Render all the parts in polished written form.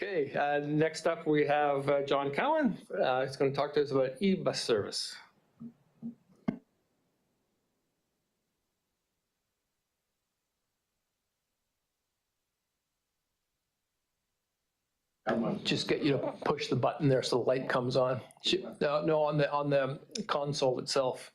Okay, next up we have John Cowan. He's going to talk to us about e-bus service. Just get you to push the button there so the light comes on. No, on the console itself.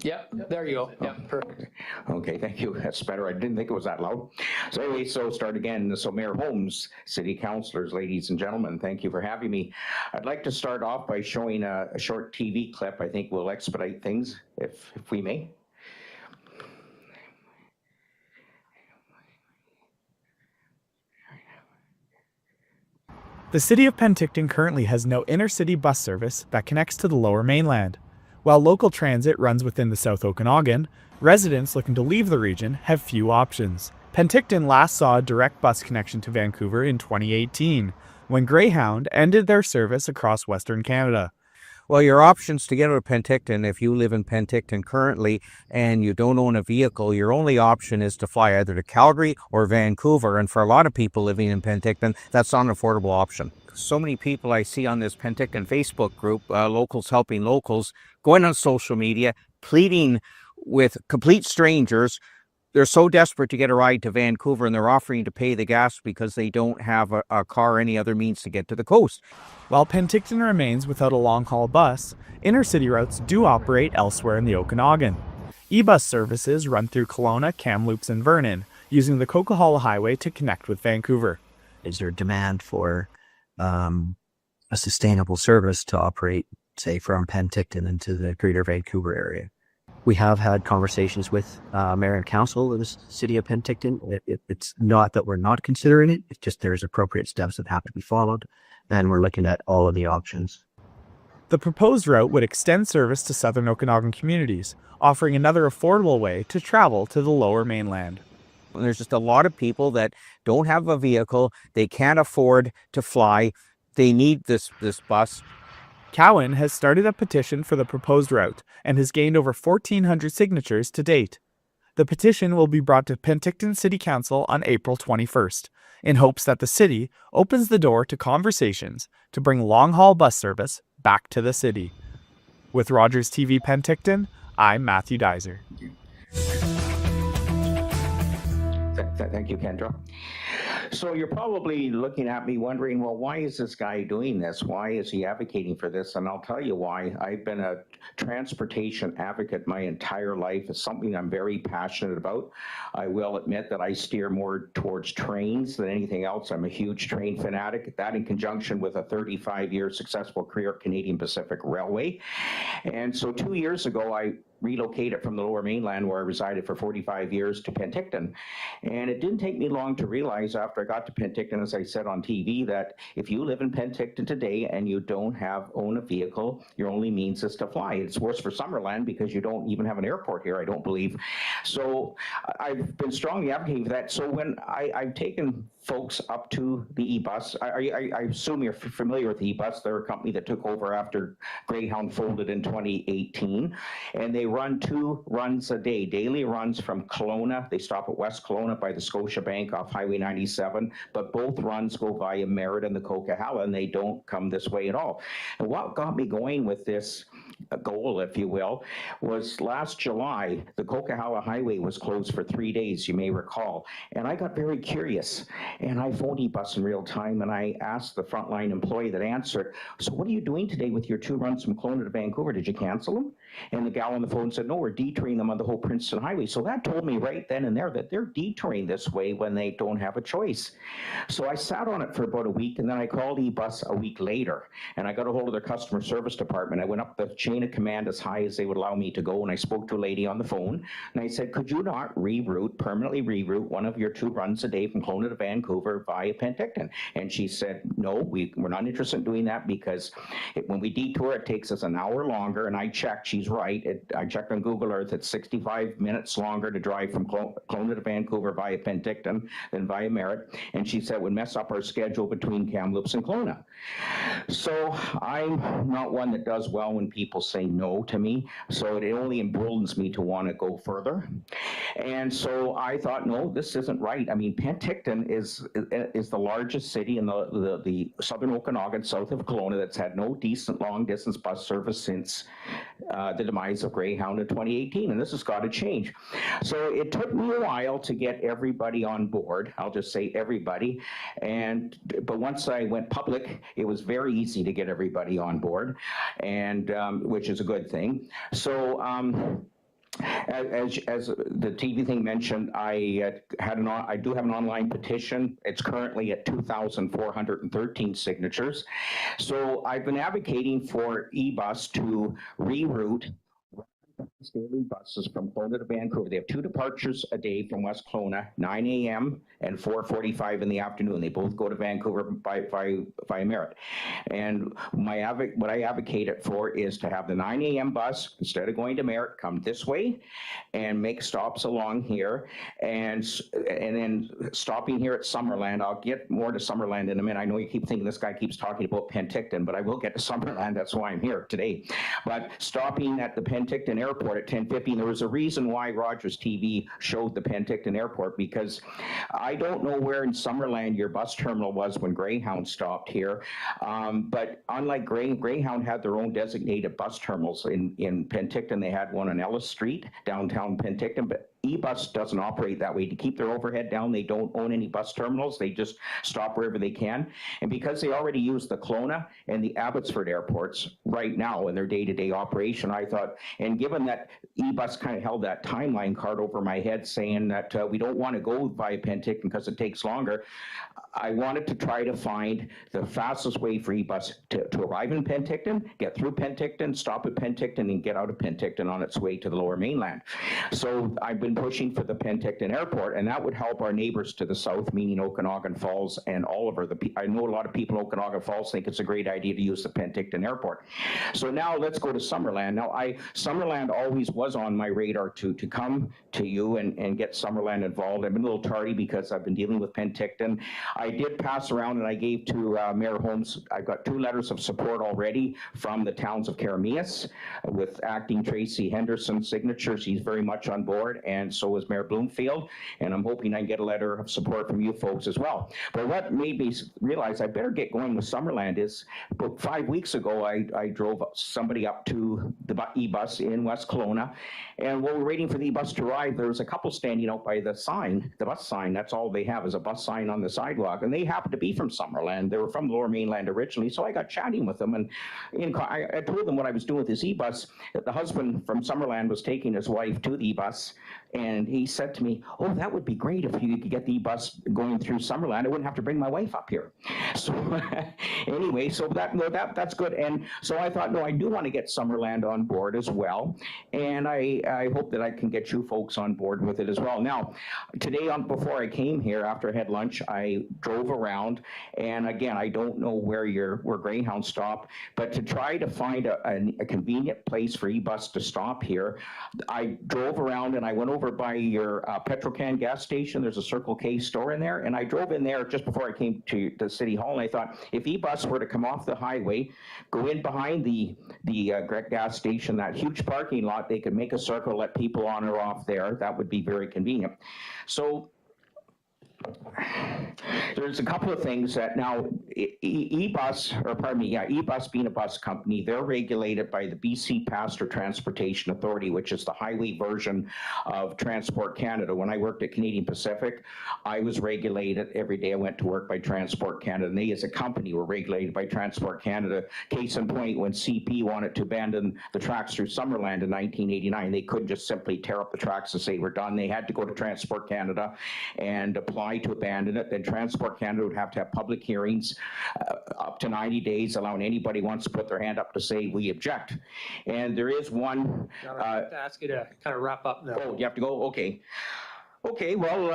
Yeah, there you go. Yeah, perfect. Okay, thank you. That's better. I didn't think it was that loud. So anyway, start again. So Mayor Holmes, city councilors, ladies and gentlemen, thank you for having me. I'd like to start off by showing a short TV clip. I think we'll expedite things if we may. The city of Penticton currently has no intercity bus service that connects to the Lower Mainland. While local transit runs within the South Okanagan, residents looking to leave the region have few options. Penticton last saw a direct bus connection to Vancouver in 2018, when Greyhound ended their service across Western Canada. Well, your options to get out of Penticton, if you live in Penticton currently and you don't own a vehicle, your only option is to fly either to Calgary or Vancouver. And for a lot of people living in Penticton, that's not an affordable option. So many people I see on this Penticton Facebook group, Locals Helping Locals, going on social media, pleading with complete strangers. They're so desperate to get a ride to Vancouver and they're offering to pay the gas because they don't have a car or any other means to get to the coast. While Penticton remains without a long-haul bus, intercity routes do operate elsewhere in the Okanagan. E-bus services run through Kelowna, Kamloops, and Vernon, using the Coquihalla Highway to connect with Vancouver. Is there demand for a sustainable service to operate, say, from Penticton into the greater Vancouver area? We have had conversations with Mayor and Council of the City of Penticton. It's not that we're not considering it, it's just there's appropriate steps that have to be followed, and we're looking at all of the options. The proposed route would extend service to southern Okanagan communities, offering another affordable way to travel to the Lower Mainland. There's just a lot of people that don't have a vehicle, they can't afford to fly, they need this bus. Cowan has started a petition for the proposed route and has gained over 1,400 signatures to date. The petition will be brought to Penticton City Council on April 21st, in hopes that the city opens the door to conversations to bring long-haul bus service back to the city. With Rogers TV Penticton, I'm Matthew Deiser. Thank you, Kendra. So you're probably looking at me wondering, well, why is this guy doing this? Why is he advocating for this? And I'll tell you why. I've been a transportation advocate my entire life. It's something I'm very passionate about. I will admit that I steer more towards trains than anything else. I'm a huge train fanatic. That in conjunction with a 35-year successful career at Canadian Pacific Railway. And so 2 years ago, I relocated from the Lower Mainland, where I resided for 45 years, to Penticton. And it didn't take me long to realize after I got to Penticton, as I said on TV, that if you live in Penticton today and you don't own a vehicle, your only means is to fly. It's worse for Summerland because you don't even have an airport here, I don't believe. So I've been strongly advocating for that. So when I've taken folks up to the e-bus, I assume you're familiar with the e-bus. They're a company that took over after Greyhound folded in 2018, and they run 2 runs a day, daily runs from Kelowna. They stop at West Kelowna by the Scotiabank off Highway 97, but both runs go via Merritt and the Coquihalla, and they don't come this way at all. And what got me going with this goal, if you will, was last July, the Coquihalla Highway was closed for 3 days, you may recall. And I got very curious, and I phoned e-bus in real time, and I asked the frontline employee that answered, so what are you doing today with your 2 runs from Kelowna to Vancouver? Did you cancel them? And the gal on the phone said, no, we're detouring them on the whole Princeton Highway. So that told me right then and there that they're detouring this way when they don't have a choice. So I sat on it for about a week, and then I called e-bus a week later, and I got a hold of their customer service department. I went up the chain of command as high as they would allow me to go, and I spoke to a lady on the phone, and I said, could you not permanently reroute one of your 2 runs a day from Kelowna to Vancouver via Penticton? And she said, no, we're not interested in doing that because when we detour, it takes us an hour longer, and I checked, she's right. I checked on Google Earth, it's 65 minutes longer to drive from Kelowna to Vancouver via Penticton than via Merritt. And she said it would mess up our schedule between Kamloops and Kelowna. So I'm not one that does well when people people say no to me. So it only emboldens me to want to go further. And so I thought, no, this isn't right. I mean, Penticton is the largest city in the southern Okanagan, south of Kelowna, that's had no decent long-distance bus service since the demise of Greyhound in 2018, and this has got to change. So it took me a while to get everybody on board. I'll just say everybody. But once I went public, it was very easy to get everybody on board, and which is a good thing. So as the TV thing mentioned, I do have an online petition. It's currently at 2,413 signatures. So I've been advocating for eBus to reroute daily buses from Kelowna to Vancouver. They have 2 departures a day from West Kelowna, 9 a.m. and 4:45 in the afternoon. They both go to Vancouver by merit. And what I advocate it for is to have the 9 a.m. bus, instead of going to Merritt, come this way and make stops along here, and then stopping here at Summerland. I'll get more to Summerland in a minute. I know you keep thinking this guy keeps talking about Penticton, but I will get to Summerland. That's why I'm here today. But stopping at the Penticton Airport at 10:15, there was a reason why Rogers TV showed the Penticton Airport, because I don't know where in Summerland your bus terminal was when Greyhound stopped here, but unlike Greyhound had their own designated bus terminals. In Penticton, they had one on Ellis Street, downtown Penticton, but eBus doesn't operate that way. To keep their overhead down, they don't own any bus terminals. They just stop wherever they can. And because they already use the Kelowna and the Abbotsford airports right now in their day-to-day operation, I thought, and given that eBus kind of held that timeline card over my head saying that we don't want to go via Penticton because it takes longer, I wanted to try to find the fastest way for eBus to arrive in Penticton, get through Penticton, stop at Penticton, and get out of Penticton on its way to the Lower Mainland. So I've been pushing for the Penticton Airport, and that would help our neighbors to the south, meaning Okanagan Falls and Oliver. I know a lot of people in Okanagan Falls think it's a great idea to use the Penticton Airport. So now let's go to Summerland. Now, Summerland always was on my radar to come to you and get Summerland involved. I've been a little tardy because I've been dealing with Penticton. I did pass around and I gave to Mayor Holmes, I've got 2 letters of support already from the towns of Karamias with acting Tracy Henderson's signatures. He's very much on board, and so is Mayor Bloomfield, and I'm hoping I get a letter of support from you folks as well. But what made me realize I better get going with Summerland is about 5 weeks ago, I drove somebody up to the eBus in West Kelowna, and while we're waiting for the eBus to arrive, there was a couple standing out by the sign, the bus sign. That's all they have is a bus sign on the sidewalk, and they happened to be from Summerland. They were from the Lower Mainland originally, so I got chatting with them, and I told them what I was doing with this eBus. The husband from Summerland was taking his wife to the eBus, and he said to me, oh, that would be great if you could get the bus going through Summerland. I wouldn't have to bring my wife up here. So anyway, so that's good. And so I thought, no, I do want to get Summerland on board as well. And I hope that I can get you folks on board with it as well. Now, today, before I came here, after I had lunch, I drove around. And again, I don't know where Greyhound stopped, but to try to find a convenient place for eBus to stop here, I drove around and I went over by your Petrocan gas station. There's a Circle K store in there, and I drove in there just before I came to the City Hall, and I thought, if eBus were to come off the highway, go in behind the gas station, that huge parking lot, they could make a circle, let people on or off there. That would be very convenient. So there's a couple of things that now eBus being a bus company, they're regulated by the BC Passenger Transportation Authority, which is the highway version of Transport Canada. When I worked at Canadian Pacific, I was regulated every day I went to work by Transport Canada, and they as a company were regulated by Transport Canada. Case in point, when CP wanted to abandon the tracks through Summerland in 1989, they couldn't just simply tear up the tracks and say we're done. They had to go to Transport Canada and apply to abandon it. Then Transport Canada would have to have public hearings up to 90 days, allowing anybody who wants to put their hand up to say we object. And there is one. I have to ask you to kind of wrap up now. Oh, you have to go? Okay. Okay, well,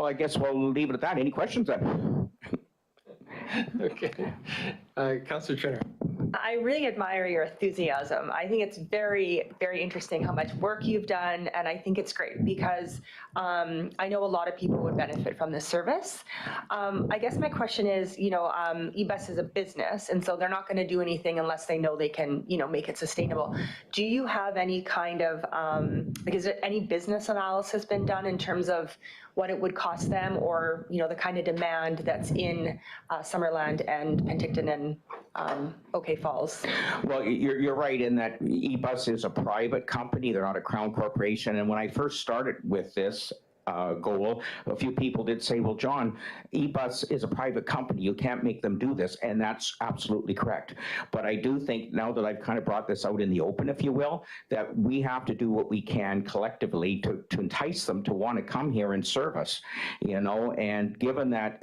I guess we'll leave it at that. Any questions then? Okay. Councillor Turner. I really admire your enthusiasm. I think it's very, very interesting how much work you've done, and I think it's great because I know a lot of people would benefit from this service. I guess my question is, eBus is a business, and so they're not going to do anything unless they know they can, make it sustainable. Do you have any kind of, is there any business analysis been done in terms of what it would cost them, or the kind of demand that's in Summerland and Penticton and OK Falls? Well, you're right in that eBus is a private company. They're not a Crown corporation. And when I first started with this goal, a few people did say, well, John, eBus is a private company. You can't make them do this. And that's absolutely correct. But I do think now that I've kind of brought this out in the open, if you will, that we have to do what we can collectively to entice them to want to come here and serve us, and given that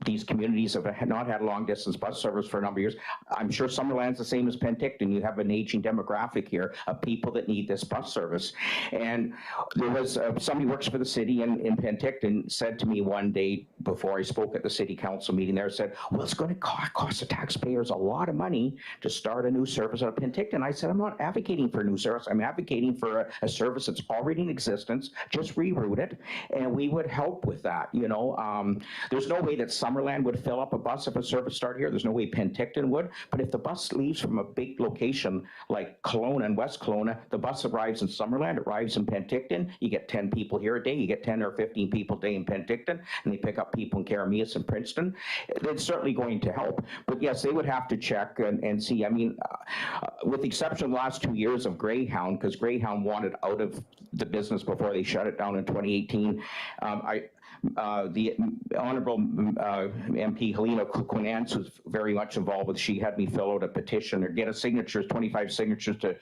these communities have not had long-distance bus service for a number of years. I'm sure Summerland's the same as Penticton. You have an aging demographic here of people that need this bus service. And there was somebody who works for the city in Penticton said to me one day before I spoke at the city council meeting there, said, well, it's going to cost the taxpayers a lot of money to start a new service out of Penticton. I said, I'm not advocating for a new service. I'm advocating for a service that's already in existence. Just reroute it, and we would help with that. There's no way that Summerland would fill up a bus if a service started here. There's no way Penticton would. But if the bus leaves from a big location like Kelowna and West Kelowna, the bus arrives in Summerland, arrives in Penticton. You get 10 people here a day. You get 10 or 15 people a day in Penticton, and they pick up people in Karamias and Princeton. It's certainly going to help. But yes, they would have to check and see. I mean, with the exception of the last 2 years of Greyhound, because Greyhound wanted out of the business before they shut it down in 2018, the Honourable MP Helena Quinance was very much involved with. She had me fill out a petition or get 25 signatures to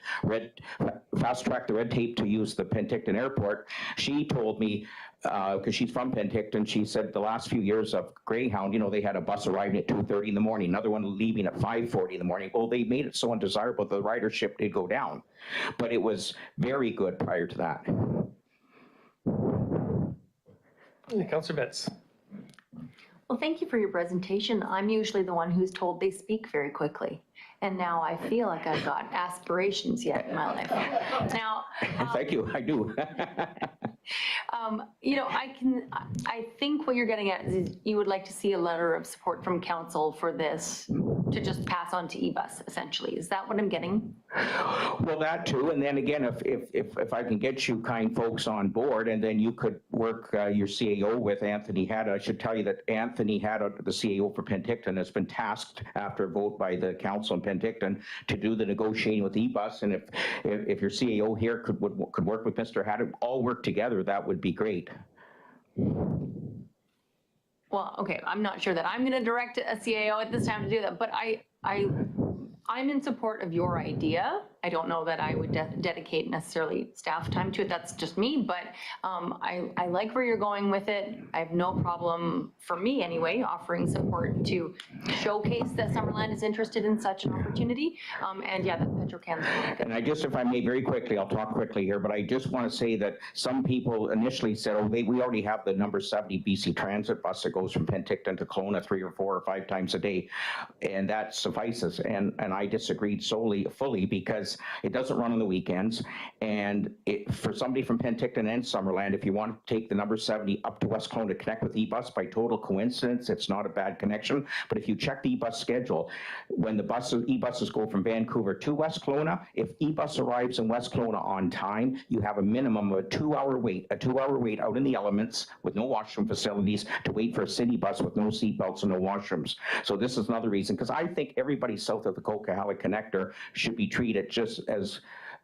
fast track the red tape to use the Penticton Airport. She told me, because she's from Penticton, she said the last few years of Greyhound, they had a bus arriving at 2:30 in the morning, another one leaving at 5:40 in the morning. Well, they made it so undesirable the ridership did go down, but it was very good prior to that. Councillor Betts. Well, thank you for your presentation. I'm usually the one who's told they speak very quickly. And now I feel like I've got aspirations yet in my life. Now, thank you, I do. I think what you're getting at is you would like to see a letter of support from council for this to just pass on to eBus, essentially. Is that what I'm getting? Well, that too, and then again, if I can get you kind folks on board, and then you could work your CAO with Anthony Hatta. I should tell you that Anthony Hatta, the CAO for Penticton, has been tasked after a vote by the council in Penticton to do the negotiating with eBus, and if your CAO here could work with Mr. Hatta, all work together, that would be great. Well, okay, I'm not sure that I'm going to direct a CAO at this time to do that, but I'm in support of your idea. I don't know that I would dedicate necessarily staff time to it. That's just me, but I like where you're going with it. I have no problem, for me anyway, offering support to showcase that Summerland is interested in such an opportunity. And yeah, that Petrocam's. And I just, if I may, very quickly, I'll talk quickly here, but I just want to say that some people initially said, oh, we already have the number 70 BC Transit bus that goes from Penticton to Kelowna 3 or 4 or 5 times a day, and that suffices. And I disagreed fully because it doesn't run on the weekends, and for somebody from Penticton and Summerland, if you want to take the number 70 up to West Kelowna to connect with eBus, by total coincidence, it's not a bad connection. But if you check the eBus schedule, when the eBuses go from Vancouver to West Kelowna, if eBus arrives in West Kelowna on time, you have a minimum of a 2-hour wait out in the elements with no washroom facilities to wait for a city bus with no seatbelts and no washrooms. So this is another reason, because I think everybody south of the Coquihalla connector should be treated just as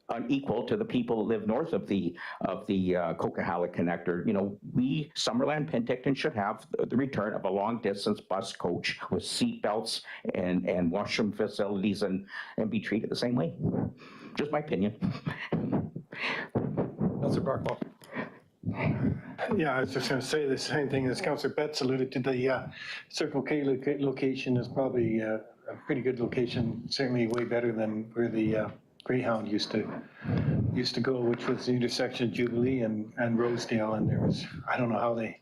unequal to the people who live north of the Coquihalla connector. We, Summerland, Penticton, should have the return of a long-distance bus coach with seatbelts and washroom facilities and be treated the same way. Just my opinion. Councillor Barkwell. Yeah, I was just going to say the same thing as Councillor Betts alluded to. The Circle K location is probably a pretty good location, certainly way better than where the Greyhound used to go, which was the intersection of Jubilee and Rosedale, and there was, I don't know how they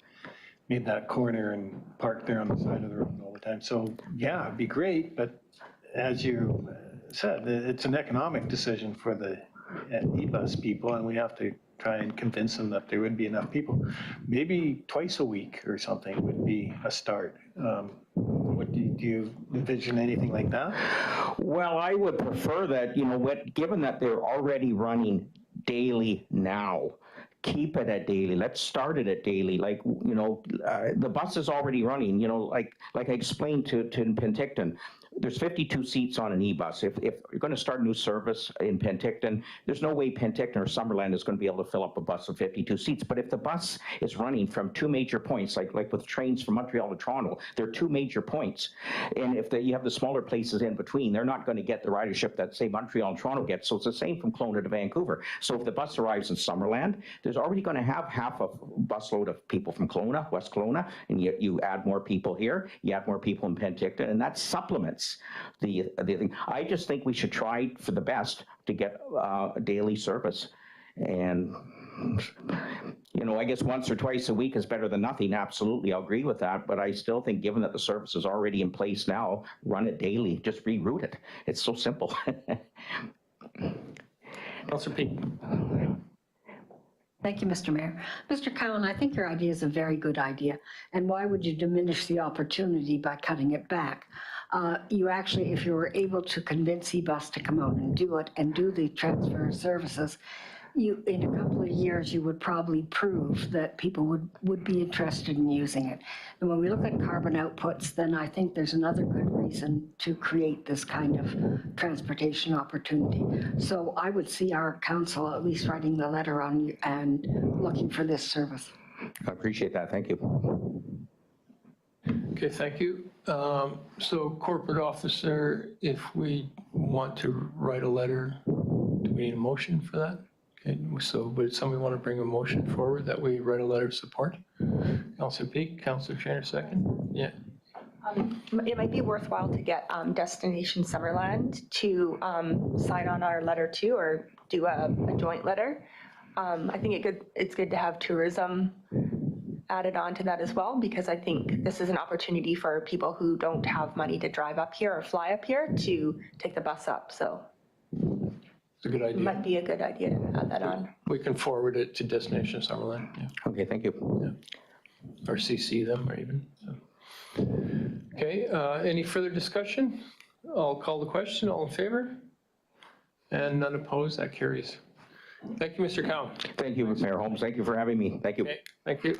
made that corner and parked there on the side of the road all the time. So yeah, it'd be great, but as you said, it's an economic decision for the e-bus people, and we have to try and convince them that there would be enough people. Maybe twice a week or something would be a start. What do you envision anything like that? Well, I would prefer that, given that they're already running daily now, keep it at daily. Let's start it at daily. Like, the bus is already running, like I explained to in Penticton, there's 52 seats on an e-bus. If you're going to start a new service in Penticton, there's no way Penticton or Summerland is going to be able to fill up a bus of 52 seats. But if the bus is running from two major points, like with trains from Montreal to Toronto, there are two major points. And if you have the smaller places in between, they're not going to get the ridership that, say, Montreal and Toronto get. So it's the same from Kelowna to Vancouver. So if the bus arrives in Summerland, there's already going to have half a busload of people from Kelowna, West Kelowna, and you add more people here, you add more people in Penticton, and that supplements the thing. I just think we should try for the best to get a daily service. And, I guess once or twice a week is better than nothing. Absolutely, I'll agree with that. But I still think, given that the service is already in place now, run it daily. Just reroute it. It's so simple. Councillor Peak. Thank you, Mr. Mayor. Mr. Cowan, I think your idea is a very good idea. And why would you diminish the opportunity by cutting it back? You actually, if you were able to convince eBus to come out and do it and do the transfer of services, in a couple of years, you would probably prove that people would be interested in using it. And when we look at carbon outputs, then I think there's another good reason to create this kind of transportation opportunity. So I would see our council at least writing the letter on you and looking for this service. I appreciate that. Thank you. Okay, thank you. So corporate officer, if we want to write a letter, do we need a motion for that? Okay, so would somebody want to bring a motion forward that we write a letter of support? Councillor Peak, Councillor Shaner, second. Yeah. It might be worthwhile to get Destination Summerland to sign on our letter too, or do a joint letter. I think it's good to have tourism added on to that as well, because I think this is an opportunity for people who don't have money to drive up here or fly up here to take the bus up. So It's a good it idea. might be a good idea to add that on. We can forward it to Destination Summerland, yeah. Okay, thank you. Or CC them, or even. So. Okay, any further discussion? I'll call the question. All in favor? And none opposed. That carries. Thank you, Mr. Cowan. Thank you, Mayor Holmes. Thank you for having me. Thank you. Okay, thank you.